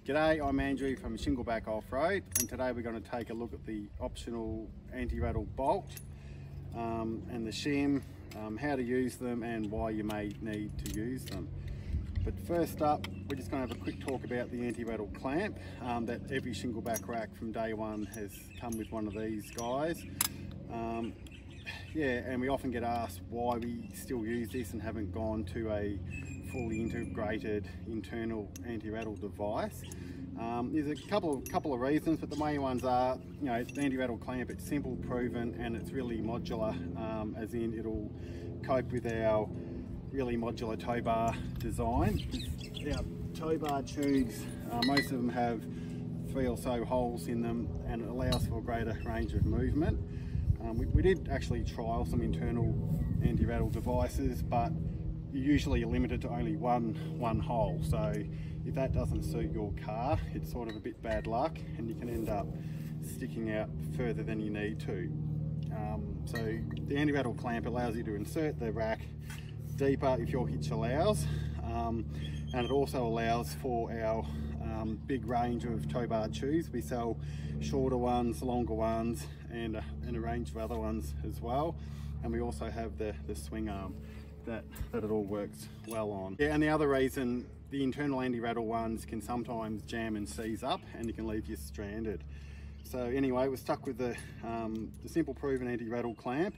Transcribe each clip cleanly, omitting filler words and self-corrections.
G'day, I'm Andrew from Shingleback Off Road, and today we're going to take a look at the optional Anti Rattle Bolt and the Shim, how to use them and why you may need to use them. But first up, we're just going to have a quick talk about the Anti Rattle Clamp. That every Shingleback rack from day one has come with one of these guys. Yeah, and we often get asked why we still use this and haven't gone to a fully integrated internal anti-rattle device. There's a couple of reasons, but the main ones are, you know, the anti-rattle clamp, it's simple, proven, and it's really modular, as in it'll cope with our really modular tow bar design. Our tow bar tubes, most of them have 3 or so holes in them, and it allows for a greater range of movement. We did actually trial some internal anti-rattle devices, but you're usually limited to only one hole. So if that doesn't suit your car, it's sort of a bit bad luck, and you can end up sticking out further than you need to. So the anti-rattle clamp allows you to insert the rack deeper if your hitch allows, and it also allows for our big range of tow bar tubes. We sell shorter ones, longer ones, and a range of other ones as well. And we also have the swing arm that it all works well on. Yeah, and the other reason, the internal anti-rattle ones can sometimes jam and seize up, and you can leave you stranded. So anyway, we're stuck with the simple proven anti-rattle clamp,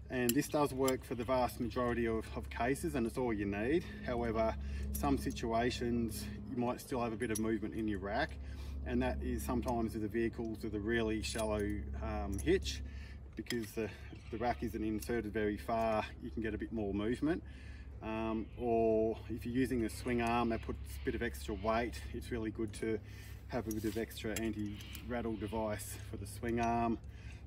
and this does work for the vast majority of cases, and it's all you need. However, some situations you might still have a bit of movement in your rack, and that is sometimes with the vehicles with a really shallow hitch. Because the rack isn't inserted very far, you can get a bit more movement. Or if you're using a swing arm that puts a bit of extra weight, it's really good to have a bit of extra anti-rattle device for the swing arm.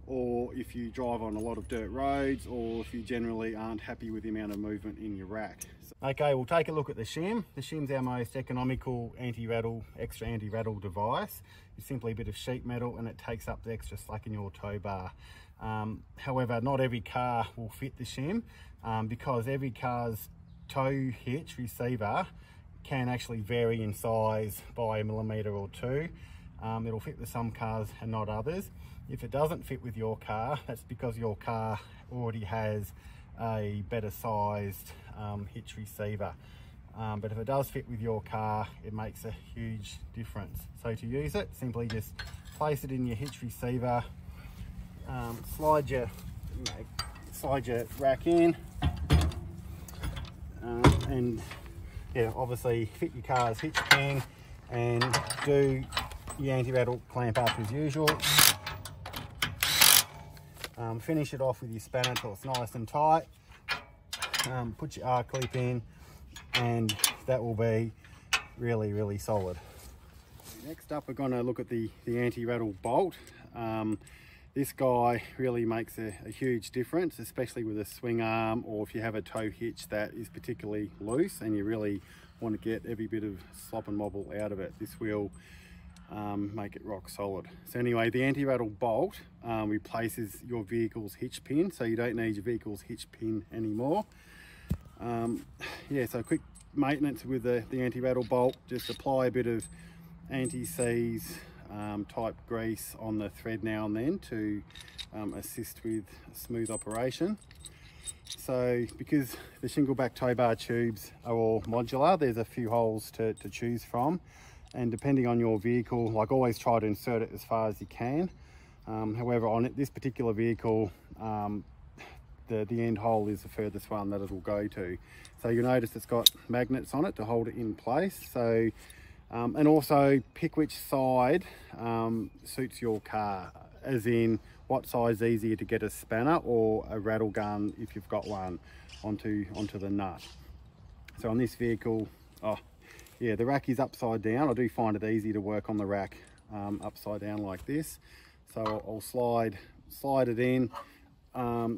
Or if you drive on a lot of dirt roads, or if you generally aren't happy with the amount of movement in your rack. Okay, we'll take a look at the Shim. The Shim's our most economical extra anti-rattle device. It's simply a bit of sheet metal, and it takes up the extra slack in your tow bar. However, not every car will fit the Shim, because every car's tow hitch receiver can actually vary in size by 1 millimetre or 2. It'll fit with some cars and not others. If it doesn't fit with your car, that's because your car already has a better sized hitch receiver. But if it does fit with your car, it makes a huge difference. So to use it, simply just place it in your hitch receiver, slide your rack in, and yeah, obviously fit your car's hitch pin, and do your anti-rattle clamp up as usual. Finish it off with your spanner until it's nice and tight. Put your R-clip in, and that will be really solid. Next up, we're going to look at the anti-rattle bolt. This guy really makes a huge difference, especially with a swing arm, or if you have a tow hitch that is particularly loose and you really want to get every bit of slop and wobble out of it. This will make it rock solid. So anyway, the anti-rattle bolt replaces your vehicle's hitch pin, so you don't need your vehicle's hitch pin anymore. Yeah, so quick maintenance with the anti-rattle bolt. Just apply a bit of anti-seize type grease on the thread now and then to assist with smooth operation. So because the Shingleback tow bar tubes are all modular, there's a few holes to choose from, and depending on your vehicle, like, always try to insert it as far as you can. However, on this particular vehicle, the end hole is the furthest one that it will go to. So you'll notice it's got magnets on it to hold it in place. So and also pick which side suits your car, as in what size is easier to get a spanner or a rattle gun, if you've got one, onto the nut. So on this vehicle, yeah, the rack is upside down. I do find it easy to work on the rack upside down like this. So I'll slide it in,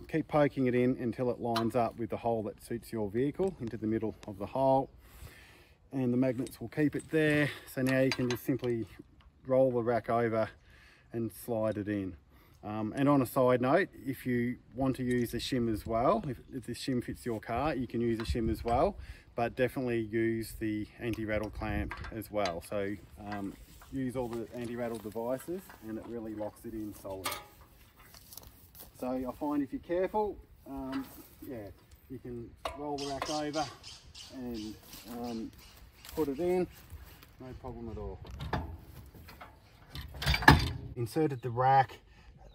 keep poking it in until it lines up with the hole that suits your vehicle, into the middle of the hole, and the magnets will keep it there. So now you can just simply roll the rack over and slide it in. And on a side note, if you want to use the Shim as well, if the Shim fits your car, you can use the Shim as well, but definitely use the Anti Rattle Clamp as well. So use all the anti-rattle devices, and it really locks it in solid. So I find if you're careful, yeah, you can roll the rack over and put it in, no problem at all. Inserted the rack.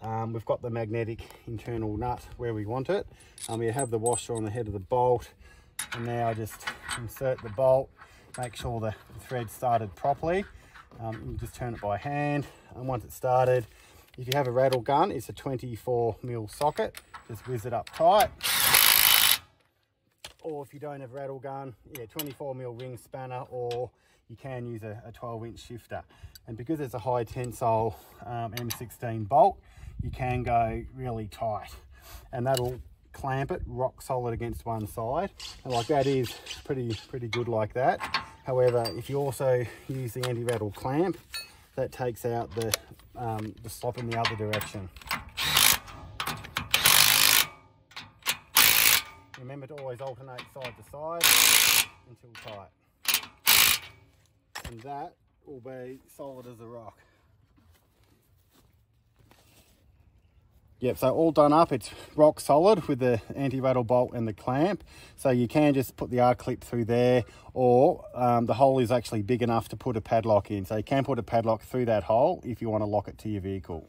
We've got the magnetic internal nut where we want it. We have the washer on the head of the bolt, and now I just insert the bolt, make sure the thread started properly. You just turn it by hand, and once it's started, if you have a rattle gun, it's a 24mm socket, just whiz it up tight. Or if you don't have a rattle gun, yeah, 24mm ring spanner, or you can use a 12-inch shifter. And because it's a high tensile M16 bolt, you can go really tight, and that'll clamp it rock solid against one side. And like that is pretty good like that. However, if you also use the Anti Rattle Clamp, that takes out the slop in the other direction. Remember to always alternate side to side until tight, and that will be solid as a rock. Yep, so all done up, it's rock solid with the anti-rattle bolt and the clamp. So you can just put the R-clip through there, or the hole is actually big enough to put a padlock in. So you can put a padlock through that hole if you want to lock it to your vehicle.